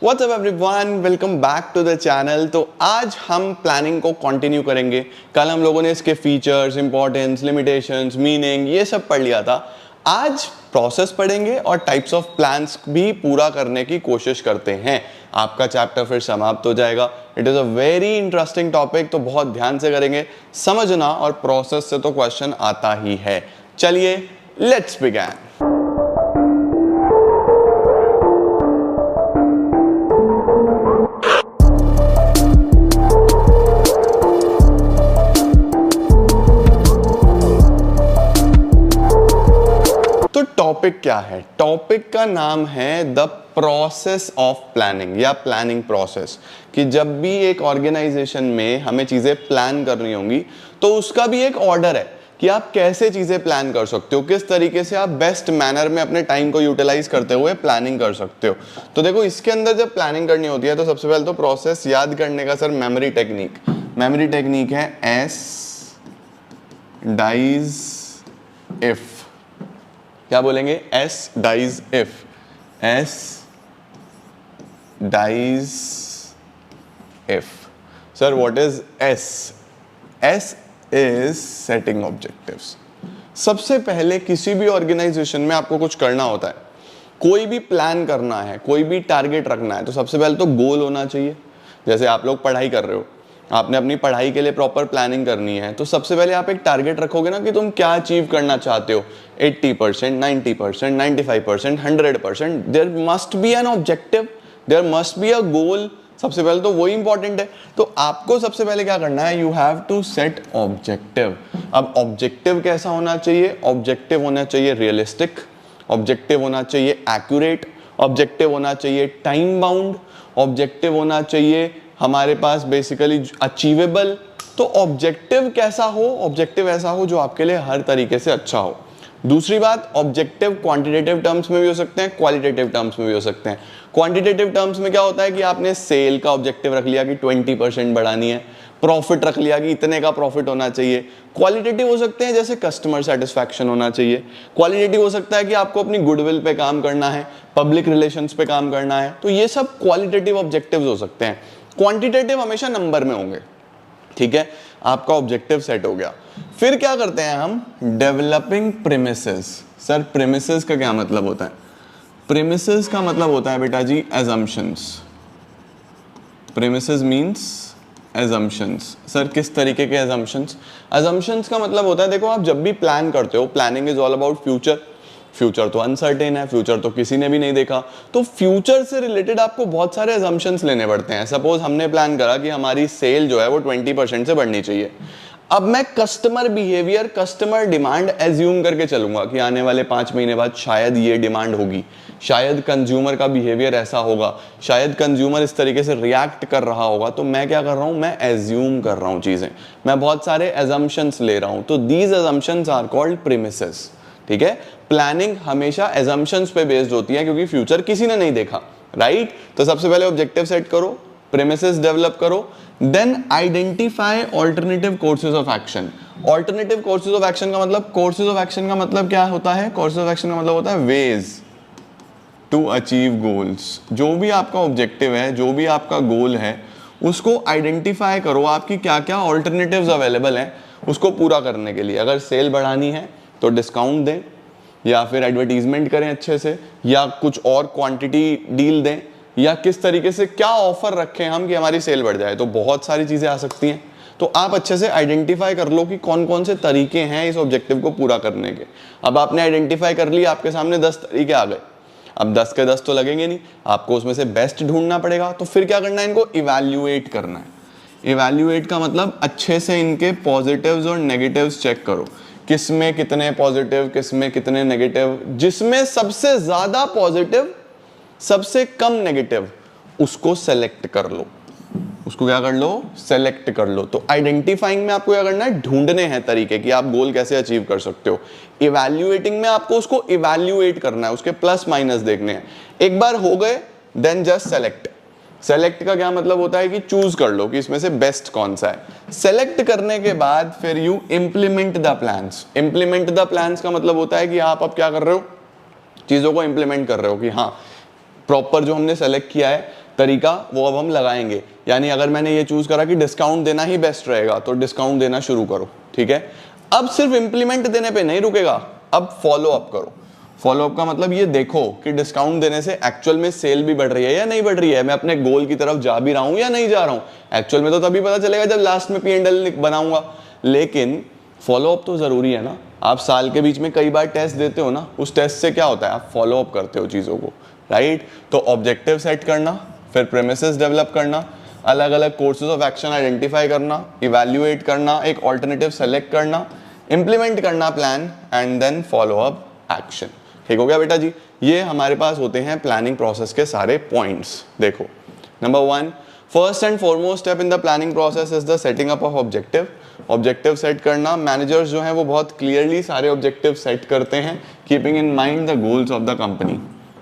WhatsApp everyone, welcome back to the channel. तो आज हम प्लानिंग को कंटिन्यू करेंगे। कल हम लोगों ने इसके फीचर्स, इंपॉर्टेंस, लिमिटेशंस, मीनिंग ये सब पढ़ लिया था। आज प्रोसेस पढ़ेंगे और टाइप्स ऑफ प्लान्स भी पूरा करने की कोशिश करते हैं। आपका चैप्टर फिर समाप्त हो जाएगा। It is a very interesting topic, तो बहुत ध्यान से करेंगे, समझना, और प्रोसेस से तो क्वेश्चन आता ही है। चलिए लेट्स बिगिन। तो टॉपिक क्या है? टॉपिक का नाम है द प्रोसेस ऑफ प्लानिंग या प्लानिंग प्रोसेस। कि जब भी एक ऑर्गेनाइजेशन में हमें चीजें प्लान करनी होंगी तो उसका भी एक ऑर्डर है कि आप कैसे चीजें प्लान कर सकते हो, किस तरीके से आप बेस्ट मैनर में अपने टाइम को यूटिलाइज करते हुए प्लानिंग कर सकते हो। तो देखो, इसके अंदर जब प्लानिंग करनी होती है तो सबसे पहले तो प्रोसेस याद करने का सर मेमोरी टेक्निक है एस डाइज इफ। क्या बोलेंगे? S dies if. S dies if. Sir what is S? S is setting objectives. सबसे पहले किसी भी ऑर्गेनाइजेशन में आपको कुछ करना होता है, कोई भी प्लान करना है, कोई भी टारगेट रखना है, तो सबसे पहले तो गोल होना चाहिए। जैसे आप लोग पढ़ाई कर रहे हो, आपने अपनी पढ़ाई के लिए प्रॉपर प्लानिंग करनी है, तो सबसे पहले आप एक टारगेट रखोगे ना कि तुम क्या अचीव करना चाहते हो। 80%, 90%, 95%, 100%। There must be an objective, there must be a goal. सबसे पहले तो वही इंपॉर्टेंट है। तो आपको सबसे पहले क्या करना है? You have to set objective. अब ऑब्जेक्टिव कैसा होना चाहिए? ऑब्जेक्टिव होना चाहिए रियलिस्टिक, ऑब्जेक्टिव होना चाहिए एक्यूरेट, ऑब्जेक्टिव होना चाहिए टाइम बाउंड, ऑब्जेक्टिव होना चाहिए हमारे पास बेसिकली अचीवेबल। तो ऑब्जेक्टिव कैसा हो? ऑब्जेक्टिव ऐसा हो जो आपके लिए हर तरीके से अच्छा हो। दूसरी बात, ऑब्जेक्टिव क्वांटिटेटिव टर्म्स में भी हो सकते हैं, क्वालिटेटिव टर्म्स में भी हो सकते हैं। क्वांटिटेटिव टर्म्स में क्या होता है कि आपने सेल का ऑब्जेक्टिव रख लिया कि 20% बढ़ानी है, प्रॉफिट रख लिया कि इतने का प्रॉफिट होना चाहिए। क्वालिटेटिव हो सकते हैं जैसे कस्टमर सेटिस्फैक्शन होना चाहिए। क्वालिटेटिव हो सकता है कि आपको अपनी गुडविल पे काम करना है, पब्लिक रिलेशंस पे काम करना है। तो ये सब क्वालिटेटिव ऑब्जेक्टिव्स हो सकते हैं। क्वांटिटेटिव हमेशा नंबर में होंगे। ठीक है, आपका ऑब्जेक्टिव सेट हो गया। फिर क्या करते हैं हम? Developing premises. सर प्रीमिसेस का क्या मतलब होता है? प्रीमिसेस का मतलब होता है बेटा जी assumptions। Premises means assumptions। Sir किस तरीके के assumptions? assumptions का मतलब होता है, देखो आप जब भी प्लान करते हो, planning is all about future. Future तो अनसर्टेन है, फ्यूचर तो किसी ने भी नहीं देखा। तो फ्यूचर से रिलेटेड आपको बहुत सारे assumptions लेने पड़ते हैं। सपोज हमने प्लान करा कि हमारी सेल जो है वो 20% से बढ़नी चाहिए। अब मैं customer behaviour, customer demand assume करके चलूंगा कि आने वाले 5 महीने बाद शायद ये डिमांड होगी, शायद कंज्यूमर का बिहेवियर ऐसा होगा, शायद कंज्यूमर इस तरीके से रिएक्ट कर रहा होगा। तो मैं क्या कर रहा हूं? मैं एज्यूम कर रहा हूं चीजें, मैं बहुत सारे assumptions ले रहा हूं। तो these assumptions are called premises. ठीक है, प्लानिंग हमेशा assumptions पे बेस्ड होती है क्योंकि फ्यूचर किसी ने नहीं देखा, राइट? तो सबसे पहले ऑब्जेक्टिव सेट करो, प्रीमिसेस डेवलप करो, then identify alternative courses of action. Alternative courses of action का मतलब, कोर्सेज ऑफ एक्शन का मतलब क्या होता है? कोर्सेज ऑफ एक्शन का मतलब होता है वेज टू अचीव गोल्स। जो भी आपका ऑब्जेक्टिव है, जो भी आपका गोल है, उसको आइडेंटिफाई करो, आपकी क्या क्या ऑल्टरनेटिव्स अवेलेबल हैं उसको पूरा करने के लिए। अगर सेल बढ़ानी है तो डिस्काउंट दें, या फिर एडवर्टीजमेंट करें अच्छे से, या कुछ और क्वांटिटी डील दें, या किस तरीके से क्या ऑफर रखें हम कि हमारी सेल बढ़ जाए। तो बहुत सारी चीजें आ सकती हैं। तो आप अच्छे से आइडेंटिफाई कर लो कि कौन कौन से तरीके हैं इस ऑब्जेक्टिव को पूरा करने के। अब आपने आइडेंटिफाई कर लिया, आपके सामने 10 तरीके आ गए। अब 10 के 10 तो लगेंगे नहीं, आपको उसमें से बेस्ट ढूंढना पड़ेगा। तो फिर क्या करना है? इनको इवैल्यूएट करना है। इवैल्यूएट का मतलब अच्छे से इनके पॉजिटिव्स और नेगेटिव्स चेक करो, किसमें कितने पॉजिटिव, किसमें कितने नेगेटिव। जिसमें सबसे ज्यादा पॉजिटिव, सबसे कम नेगेटिव, उसको सेलेक्ट कर लो। उसको क्या कर लो? सेलेक्ट कर लो। तो आइडेंटिफाइंग में आपको क्या करना है? ढूंढने हैं तरीके कि आप गोल कैसे अचीव कर सकते हो। इवैल्यूएटिंग में आपको उसको इवैल्यूएट करना है, उसके प्लस माइनस देखने हैं। एक बार हो गए, देन जस्ट सेलेक्ट। सेलेक्ट का क्या मतलब होता है कि चूज कर लो कि इसमें से बेस्ट कौन सा है। सेलेक्ट करने के बाद फिर you implement the plans. Implement the plans का मतलब होता है कि आप अब क्या कर रहे हो? चीजों को इंप्लीमेंट कर रहे हो कि हाँ, प्रॉपर जो हमने सेलेक्ट किया है तरीका वो अब हम लगाएंगे। यानी अगर मैंने ये चूज करा कि डिस्काउंट देना ही बेस्ट रहेगा तो डिस्काउंट देना शुरू करो, ठीक है। अब सिर्फ इंप्लीमेंट देने पे नहीं रुकेगा, अब फॉलो अप करो। फॉलो अप का मतलब ये देखो कि डिस्काउंट देने से एक्चुअल में सेल भी बढ़ रही है या नहीं बढ़ रही है, मैं अपने गोल की तरफ जा भी रहा हूं या नहीं जा रहा हूं। एक्चुअल में तो तभी पता चलेगा जब लास्ट में P&L बनाऊंगा, लेकिन फॉलो अप तो जरूरी है ना। आप साल के बीच में कई बार टेस्ट देते हो ना, उस टेस्ट से क्या होता है, आप फॉलो अप करते हो चीज़ों को, राइट। तो ऑब्जेक्टिव सेट करना, फिर प्रेमिसेस डेवलप करना, अलग अलग कोर्सेज ऑफ एक्शन आइडेंटिफाई करना, इवैल्यूएट करना, एक ऑल्टरनेटिव सेलेक्ट करना, इंप्लीमेंट करना plan, and then follow up action. ठीक हो गया बेटा जी। ये हमारे पास होते हैं प्लानिंग प्रोसेस के सारे पॉइंट्स। देखो, number 1, first and foremost step in the planning process is the setting up of objective. Objective set करना, मैनेजर्स जो हैं वो बहुत क्लियरली सारे ऑब्जेक्टिव सेट करते हैं, keeping in mind the goals of the company.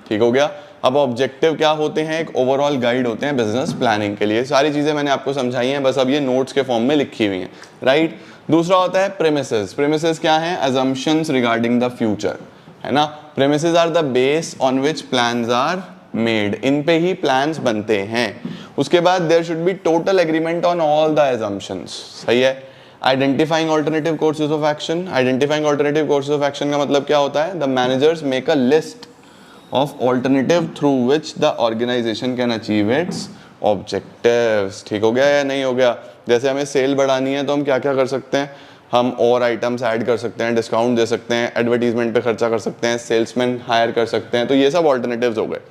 ठीक हो गया। अब ऑब्जेक्टिव क्या होते हैं, एक ओवरऑल गाइड होते हैं बिजनेस प्लानिंग के लिए। सारी चीजें मैंने आपको समझाई हैं, बस अब ये नोट्स के फॉर्म में लिखी हुई हैं, राइट। दूसरा होता है प्रेमिसेस। प्रेमिसेस क्या है, अजम्पशंस रिगार्डिंग द फ्यूचर, है ना। Premises are the base on which plans are made, इन पे ही प्लान्स बनते हैं। उसके बाद there should be total agreement on all the assumptions, सही है। Identifying alternative courses of action. Identifying alternative courses of action का मतलब क्या होता है, the managers make a list of alternative through which the organization can achieve its objectives। ठीक हो गया या नहीं हो गया। जैसे हमें सेल बढ़ानी है तो हम क्या क्या कर सकते हैं, हम और आइटम्स ऐड कर सकते हैं, डिस्काउंट दे सकते हैं, एडवर्टीजमेंट पे खर्चा कर सकते हैं, सेल्समैन हायर कर सकते हैं, तो ये सब ऑल्टरनेटिव्स हो गए।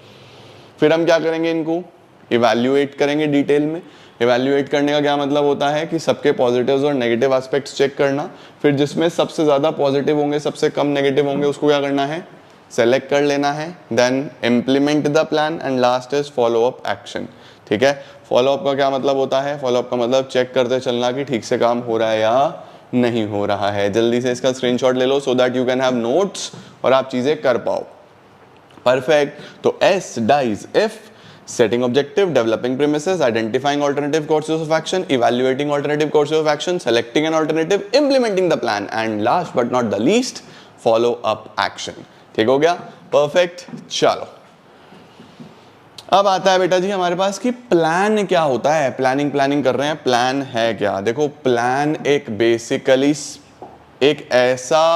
फिर हम क्या करेंगे, इनको इवैल्यूएट करेंगे डिटेल में। इवैल्यूएट करने का क्या मतलब होता है कि सबके पॉजिटिव्स और नेगेटिव एस्पेक्ट्स चेक करना, फिर जिसमें सबसे ज़्यादा पॉजिटिव होंगे सबसे कम नेगेटिव होंगे उसको क्या करना है, सेलेक्ट कर लेना है, then implement the plan, and last is follow up action. ठीक है। फॉलो अप का क्या मतलब होता है, फॉलो अप का मतलब चेक करते चलना कि ठीक से काम हो रहा है या नहीं हो रहा है। जल्दी से इसका स्क्रीनशॉट ले लो so that you can have notes और आप चीजें कर पाओ। परफेक्ट। तो as dies if setting objective, developing premises, identifying alternative courses of action, evaluating alternative courses of action, selecting an alternative, implementing the plan, and last but not the least, follow up action। ठीक हो गया, perfect. चलो अब आता है बेटा जी हमारे पास कि प्लान क्या होता है। प्लानिंग कर रहे हैं, प्लान है क्या। देखो, प्लान एक बेसिकली एक ऐसा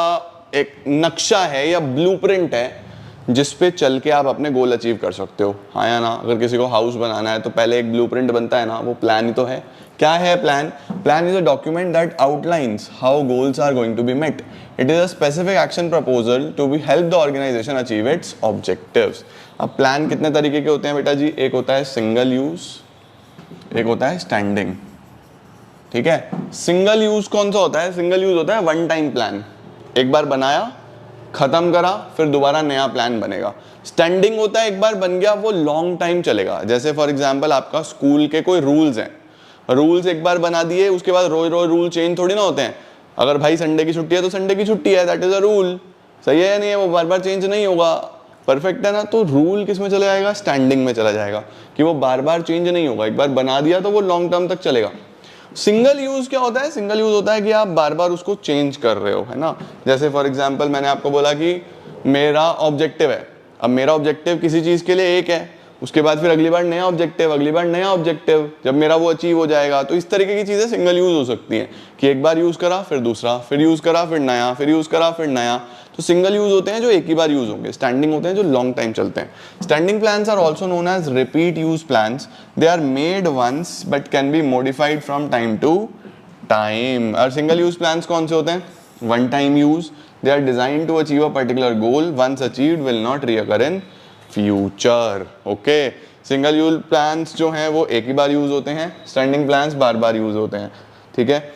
एक नक्शा है या ब्लूप्रिंट है जिस पे चल के आप अपने गोल अचीव कर सकते हो, हाँ या ना। अगर किसी को हाउस बनाना है तो पहले एक ब्लूप्रिंट बनता है ना, वो प्लान ही तो है। क्या है plan? Plan is a document that outlines how goals are going to be met. It is a specific action proposal to be help the organization achieve its objectives. अब प्लान कितने तरीके के होते हैं बेटा जी, एक होता है सिंगल यूज, एक होता है स्टैंडिंग। ठीक है। सिंगल यूज कौन सा होता है? सिंगल यूज होता है वन टाइम प्लान, एक बार बनाया खत्म करा फिर दोबारा नया प्लान बनेगा। स्टैंडिंग होता है एक बार बन गया वो लॉन्ग टाइम चलेगा। जैसे फॉर एग्जांपल आपका स्कूल के कोई रूल्स हैं, रूल्स एक बार बना दिए उसके बाद रोज रोज रूल चेंज थोड़ी ना होते हैं। अगर भाई संडे की छुट्टी है तो संडे की छुट्टी है, दैट इज अ रूल। सही है या नहीं है? वो बार बार चेंज नहीं होगा। परफेक्ट है ना। तो रूल किस में चला जाएगा? स्टैंडिंग में चला जाएगा कि वो बार बार चेंज नहीं होगा, एक बार बना दिया तो वो लॉन्ग टर्म तक चलेगा। सिंगल यूज क्या होता है? सिंगल यूज होता है कि आप बार बार उसको चेंज कर रहे हो, है ना। जैसे फॉर एग्जांपल मैंने आपको बोला कि मेरा ऑब्जेक्टिव है, अब मेरा ऑब्जेक्टिव किसी चीज के लिए एक है, उसके बाद फिर अगली बार नया ऑब्जेक्टिव, अगली बार नया ऑब्जेक्टिव, जब मेरा वो अचीव हो जाएगा। तो इस तरीके की चीजें सिंगल यूज हो सकती हैं कि एक बार यूज करा फिर दूसरा, फिर यूज करा फिर नया, फिर यूज करा फिर नया। तो सिंगल यूज होते हैं जो एक ही बार यूज होंगे, स्टैंडिंग होते हैं जो लॉन्ग टाइम चलते हैं। Standing plans are also known as repeat use plans. They are made once but can be modified from time to time. और सिंगल यूज प्लान्स कौन से होते हैं? One time use. They are designed to achieve a particular goal. Once achieved, will not reoccur in future. Okay. Single use plans जो हैं वो एक ही बार use होते हैं, स्टैंडिंग प्लान्स बार बार यूज होते हैं। ठीक है।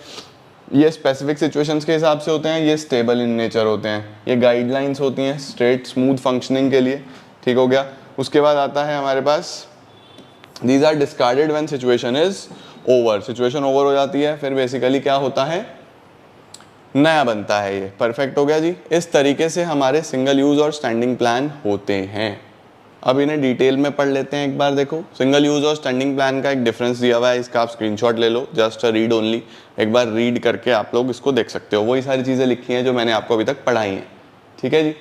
ये स्पेसिफिक सिचुएशंस के हिसाब से होते हैं, ये स्टेबल इन नेचर होते हैं, ये गाइडलाइंस होती हैं स्ट्रेट स्मूथ फंक्शनिंग के लिए। ठीक हो गया। उसके बाद आता है हमारे पास these are discarded when situation is over। Situation over हो जाती है फिर बेसिकली क्या होता है? नया बनता है ये। परफेक्ट हो गया जी। इस तरीके से हमारे सिंगल यूज और स्टैंडिंग प्लान होते हैं। अब इन्हें डिटेल में पढ़ लेते हैं एक बार। देखो, सिंगल यूज और स्टैंडिंग प्लान का एक डिफरेंस दिया हुआ है, इसका आप स्क्रीनशॉट ले लो, जस्ट अ रीड ओनली। एक बार रीड करके आप लोग इसको देख सकते हो, वही सारी चीजें लिखी हैं जो मैंने आपको अभी तक पढ़ाई हैं। ठीक है जी।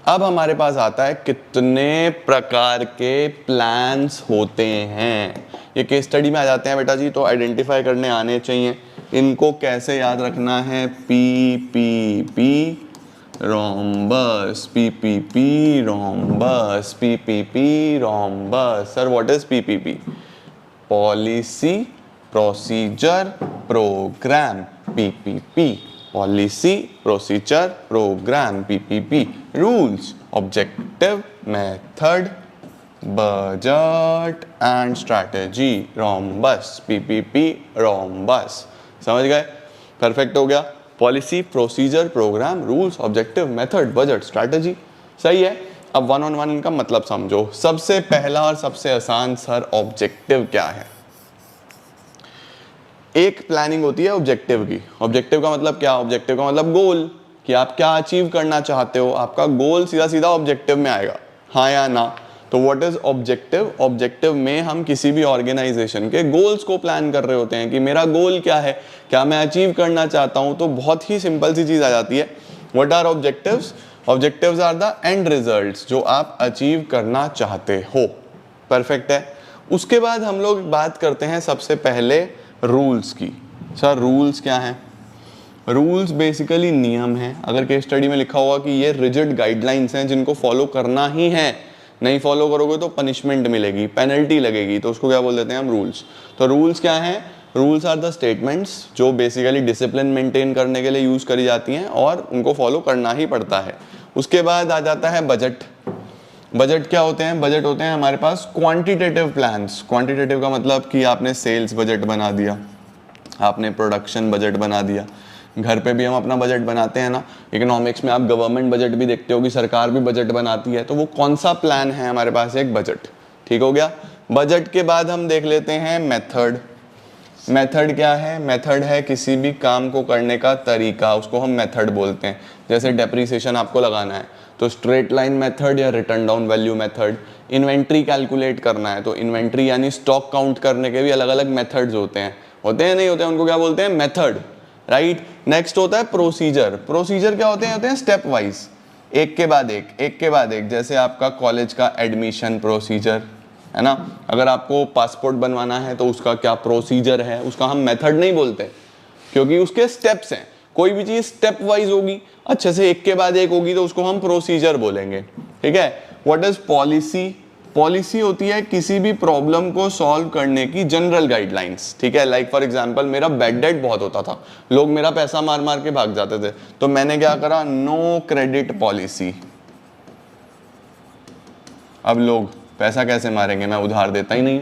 अब हमारे पास आता है कितने प्रकार के प्लान्स होते हैं। ये केस स्टडी में आ जाते हैं बेटा जी, तो आइडेंटिफाई करने आने चाहिए। इनको कैसे याद रखना है? P P P rhombus, P P P rhombus, P P P rhombus. Sir what is P P P? Policy, procedure, program, PPP. Policy, procedure, program, PPP. Rules, objective, method, budget and strategy, rhombus, PPP, rhombus. समझ गए? Perfect हो गया। Policy, procedure, program, rules, objective, method, budget, strategy. सही है। अब one on one इनका मतलब समझो। सबसे पहला और सबसे आसान, सर ऑब्जेक्टिव क्या है? एक प्लानिंग होती है ऑब्जेक्टिव की। ऑब्जेक्टिव का मतलब क्या? ऑब्जेक्टिव का मतलब गोल, कि आप क्या अचीव करना चाहते हो। आपका गोल सीधा सीधा ऑब्जेक्टिव में आएगा, हाँ या ना? तो व्हाट इज ऑब्जेक्टिव? ऑब्जेक्टिव में हम किसी भी ऑर्गेनाइजेशन के गोल्स को प्लान कर रहे होते हैं कि मेरा गोल क्या है, क्या मैं अचीव करना चाहता हूं। तो बहुत ही सिंपल सी चीज आ जाती है। What are objectives? Objectives are the end results, जो आप अचीव करना चाहते हो। परफेक्ट है। उसके बाद हम लोग बात करते हैं सबसे पहले रूल्स की। सर रूल्स क्या है? रूल्स बेसिकली नियम हैं। अगर केस स्टडी में लिखा होगा कि ये रिजिड गाइडलाइंस हैं जिनको फॉलो करना ही है, नहीं फॉलो करोगे तो पनिशमेंट मिलेगी, पेनल्टी लगेगी, तो उसको क्या बोल देते हैं हम? रूल्स। तो रूल्स क्या हैं? रूल्स आर द स्टेटमेंट्स जो बेसिकली डिसिप्लिन मेंटेन करने के लिए यूज करी जाती हैं और उनको फॉलो करना ही पड़ता है। उसके बाद आ जाता है बजट। बजट क्या होते हैं? बजट होते हैं हमारे पास क्वांटिटेटिव प्लान्स। क्वांटिटेटिव का मतलब कि आपने सेल्स बजट बना दिया, आपने प्रोडक्शन बजट बना दिया। घर पे भी हम अपना बजट बनाते हैं ना, इकोनॉमिक्स में आप गवर्नमेंट बजट भी देखते हो कि सरकार भी बजट बनाती है। तो वो कौन सा प्लान है हमारे पास? एक बजट। ठीक हो गया। बजट के बाद हम देख लेते हैं मेथड। मेथड क्या है? मेथड है किसी भी काम को करने का तरीका, उसको हम मेथड बोलते हैं। जैसे डेप्रीसिएशन आपको लगाना है तो स्ट्रेट लाइन मेथड या return down value method. Inventory calculate करना है तो इन्वेंट्री यानी स्टॉक काउंट करने के भी अलग अलग मेथड्स होते हैं नहीं होते हैं, उनको क्या बोलते हैं? मेथड। राइट। नेक्स्ट होता है प्रोसीजर। प्रोसीजर क्या होते हैं स्टेप वाइज, एक के बाद एक, एक के बाद एक। जैसे आपका कॉलेज का एडमिशन प्रोसीजर है ना, अगर आपको पासपोर्ट बनवाना है तो उसका क्या प्रोसीजर है, उसका हम मेथड नहीं बोलते क्योंकि उसके स्टेप्स हैं। कोई भी चीज स्टेप वाइज होगी, अच्छे से एक के बाद एक होगी, तो उसको हम प्रोसीजर बोलेंगे। ठीक है। What is policy? पॉलिसी होती है किसी भी प्रॉब्लम को सॉल्व करने की जनरल गाइडलाइंस। ठीक है। लाइक फॉर एग्जांपल मेरा बैड डेट बहुत होता था, लोग मेरा पैसा मार मार के भाग जाते थे, तो मैंने क्या करा? No credit policy. अब लोग पैसा कैसे मारेंगे? मैं उधार देता ही नहीं।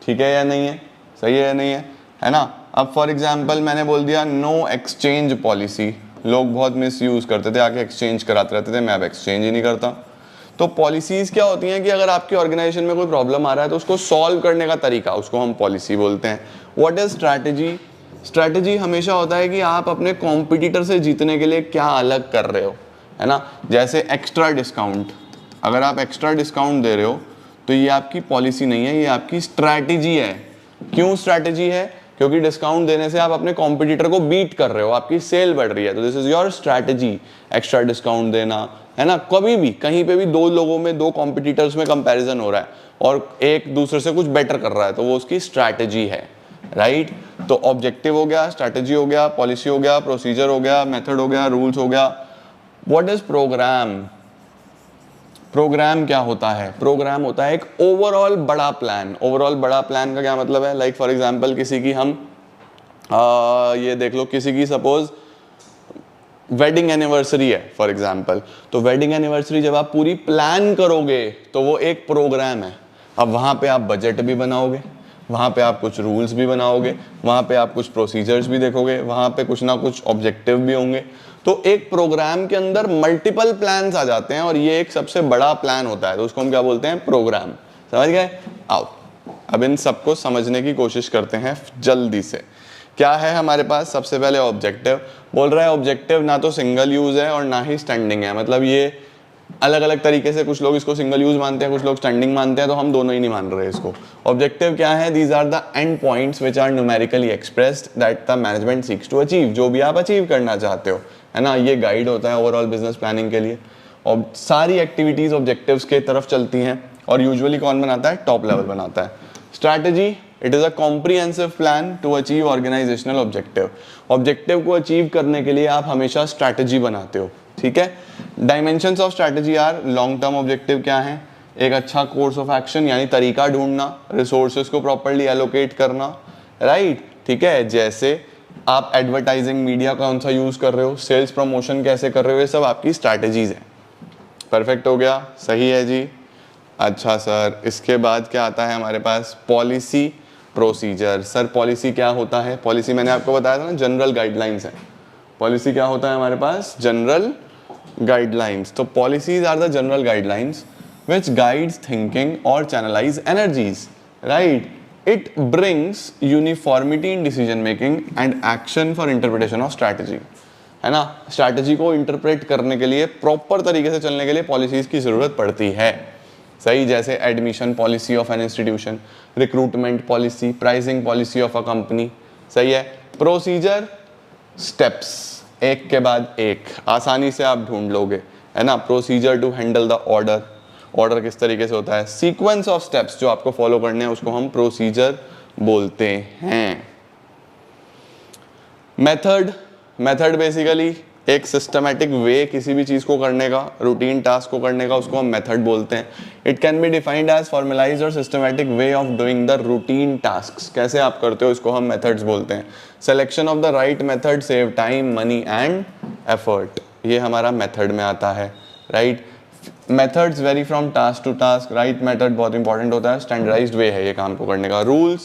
ठीक है या नहीं है? सही है या नहीं है ना? अब फॉर एग्जांपल मैंने बोल दिया नो एक्सचेंज पॉलिसी। लोग बहुत मिस यूज करते थे, आके एक्सचेंज कराते रहते थे, मैं अब एक्सचेंज ही नहीं करता। तो पॉलिसीज क्या होती हैं कि अगर आपकी ऑर्गेनाइजेशन में कोई प्रॉब्लम आ रहा है तो उसको सॉल्व करने का तरीका, उसको हम पॉलिसी बोलते हैं। What is strategy? स्ट्रैटेजी हमेशा होता है कि आप अपने कॉम्पिटिटर से जीतने के लिए क्या अलग कर रहे हो, है ना। जैसे एक्स्ट्रा डिस्काउंट, अगर आप एक्स्ट्रा डिस्काउंट दे रहे हो तो ये आपकी पॉलिसी नहीं है, ये आपकी स्ट्रैटेजी है। क्यों स्ट्रैटेजी है? क्योंकि डिस्काउंट देने से आप अपने कॉम्पिटिटर को बीट कर रहे हो, आपकी सेल बढ़ रही है, तो this is your strategy. Extra discount देना, है ना। कभी भी कहीं पे भी दो लोगों में, दो कॉम्पिटिटर्स में कंपैरिजन हो रहा है और एक दूसरे से कुछ बेटर कर रहा है, तो वो उसकी स्ट्रैटेजी है। राइट। तो ऑब्जेक्टिव हो गया, स्ट्रैटेजी हो गया, पॉलिसी हो गया, प्रोसीजर हो गया, मेथड हो गया, रूल्स हो गया। What is program? प्रोग्राम क्या होता है? प्रोग्राम होता है एक ओवरऑल बड़ा प्लान। ओवरऑल बड़ा प्लान का क्या मतलब है? लाइक फॉर एग्जांपल किसी की हम ये देख लो, किसी की सपोज वेडिंग एनिवर्सरी है फॉर एग्जांपल, तो वेडिंग एनिवर्सरी जब आप पूरी प्लान करोगे तो वो एक प्रोग्राम है। अब वहां पे आप बजट भी बनाओगे, वहां पे आप कुछ रूल्स भी बनाओगे, वहां पे आप कुछ प्रोसीजर्स भी देखोगे, वहां पे कुछ ना कुछ ऑब्जेक्टिव भी होंगे। तो एक प्रोग्राम के अंदर मल्टीपल प्लान्स आ जाते हैं और ये एक सबसे बड़ा प्लान होता है, तो उसको हम क्या बोलते हैं? प्रोग्राम। समझ गए? आओ अब इन सबको समझने की कोशिश करते हैं जल्दी से। क्या है हमारे पास? सबसे पहले ऑब्जेक्टिव। बोल रहा है ऑब्जेक्टिव ना तो सिंगल यूज है और ना ही स्टैंडिंग है, मतलब ये अलग अलग तरीके से, कुछ लोग इसको सिंगल यूज मानते हैं, कुछ लोग स्टैंडिंग मानते हैं, तो हम दोनों ही नहीं मान रहे इसको। ऑब्जेक्टिव क्या है? These are the end points which are numerically expressed that the management seeks to achieve. जो भी आप अचीव करना चाहते हो, है ना, ये गाइड होता है ओवरऑल बिजनेस प्लानिंग के लिए। और सारी एक्टिविटीज ऑब्जेक्टिव्स के तरफ चलती हैं, और यूजुअली कौन बनाता है, टॉप लेवल बनाता है। Strategy, it is a comprehensive plan to achieve organizational objective. Objective को अचीव करने के लिए आप हमेशा स्ट्रैटेजी बनाते हो, ठीक है। Dimensions of strategy are, long term objective क्या है, एक अच्छा कोर्स ऑफ एक्शन यानी तरीका ढूंढना, रिसोर्सेज को प्रॉपर्ली एलोकेट करना, राइट, ठीक है। जैसे आप एडवर्टाइजिंग मीडिया कौन सा यूज कर रहे हो, सेल्स प्रमोशन कैसे कर रहे हो, ये सब आपकी स्ट्रैटेजीज है। परफेक्ट हो गया, सही है जी। अच्छा सर, इसके बाद क्या आता है हमारे पास, पॉलिसी प्रोसीजर। सर पॉलिसी क्या होता है, पॉलिसी मैंने आपको बताया था ना, जनरल गाइडलाइंस है। पॉलिसी क्या होता है हमारे पास, जनरल गाइडलाइंस। तो policies are the general guidelines which guides thinking or channelize energies, right? It brings uniformity in decision making and action for interpretation of strategy, है ना। स्ट्रैटेजी को इंटरप्रेट करने के लिए, प्रॉपर तरीके से चलने के लिए पॉलिसीज की जरूरत पड़ती है, सही। जैसे admission policy of an institution, recruitment policy, pricing policy of a company, सही है। प्रोसीजर, स्टेप्स एक के बाद एक आसानी से आप ढूंढ लोगे, है ना। Procedure to handle the order, order किस तरीके से होता है, सीक्वेंस ऑफ स्टेप्स जो आपको फॉलो करने हैं उसको हम प्रोसीजर बोलते हैं। मेथड, मेथड बेसिकली एक सिस्टमैटिक वे किसी भी चीज को करने का, रूटीन टास्क को करने का, उसको हम मेथड बोलते हैं। It can be defined as formalized और systematic way of doing the routine task. कैसे आप करते हो इसको हम मेथड्स बोलते हैं। Selection of the right method save time, money and effort, ये हमारा मेथड में आता है, right. Methods vary from task to task, right method बहुत इंपॉर्टेंट होता है, स्टैंडर्डाइज्ड वे है ये काम को करने का। Rules,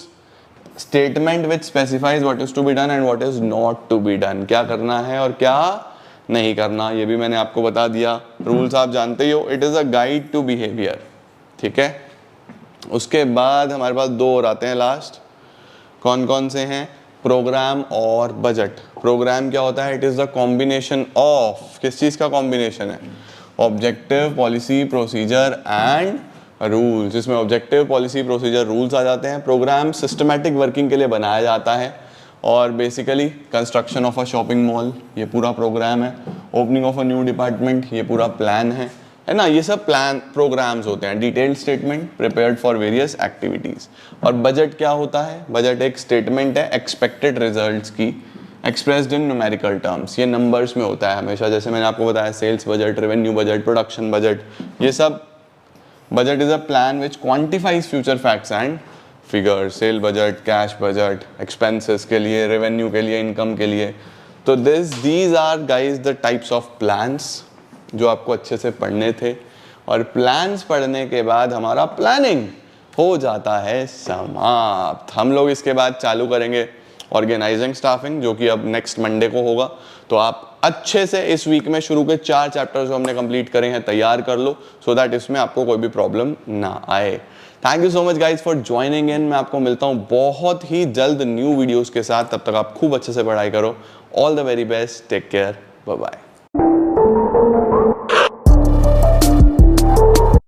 statement which specifies what is to be done and what is not to be done, क्या करना है और क्या नहीं करना, ये भी मैंने आपको बता दिया। रूल्स आप जानते ही हो, it is a guide to behaviour, ठीक है। उसके बाद हमारे पास दो और आते हैं लास्ट, कौन कौन से हैं, प्रोग्राम और बजट। प्रोग्राम क्या होता है, it is the combination of, किस चीज का कॉम्बिनेशन है, objective, policy, procedure and rules. इसमें ऑब्जेक्टिव, पॉलिसी, प्रोसीजर, रूल्स आ जाते हैं। प्रोग्राम सिस्टमैटिक वर्किंग के लिए बनाया जाता है, और basically construction of a shopping mall, ये पूरा प्रोग्राम है। Opening of a new department, ये पूरा प्लान है ना। ये सब प्लान प्रोग्राम्स होते हैं। Detailed statement prepared for various activities. और बजट क्या होता है, बजट एक स्टेटमेंट है एक्सपेक्टेड रिजल्ट्स की, एक्सप्रेस्ड इन न्यूमेरिकल टर्म्स, ये नंबर्स में होता है हमेशा। जैसे मैंने आपको बताया sales budget, revenue budget, production budget, ये सब। Budget is a plan which quantifies future facts and figures, sale budget, cash budget, expenses के लिए, रेवेन्यू के लिए, इनकम के लिए। तो these are guys the types of plans जो आपको अच्छे से पढ़ने थे। और प्लान्स पढ़ने के बाद हमारा प्लानिंग हो जाता है समाप्त। हम लोग इसके बाद चालू करेंगे ऑर्गेनाइजिंग स्टाफिंग, जो कि अब नेक्स्ट मंडे को होगा। तो आप अच्छे से इस वीक में शुरू के 4 चैप्टर जो हमने कंप्लीट करे हैं तैयार कर लो, सो दैट इसमें आपको कोई भी प्रॉब्लम ना आए। Thank you so much guys for joining in. मैं आपको मिलता हूँ बहुत ही जल्द न्यू वीडियोस के साथ। तब तक आप खूब अच्छे से पढ़ाई करो। All the very best, take care, bye bye.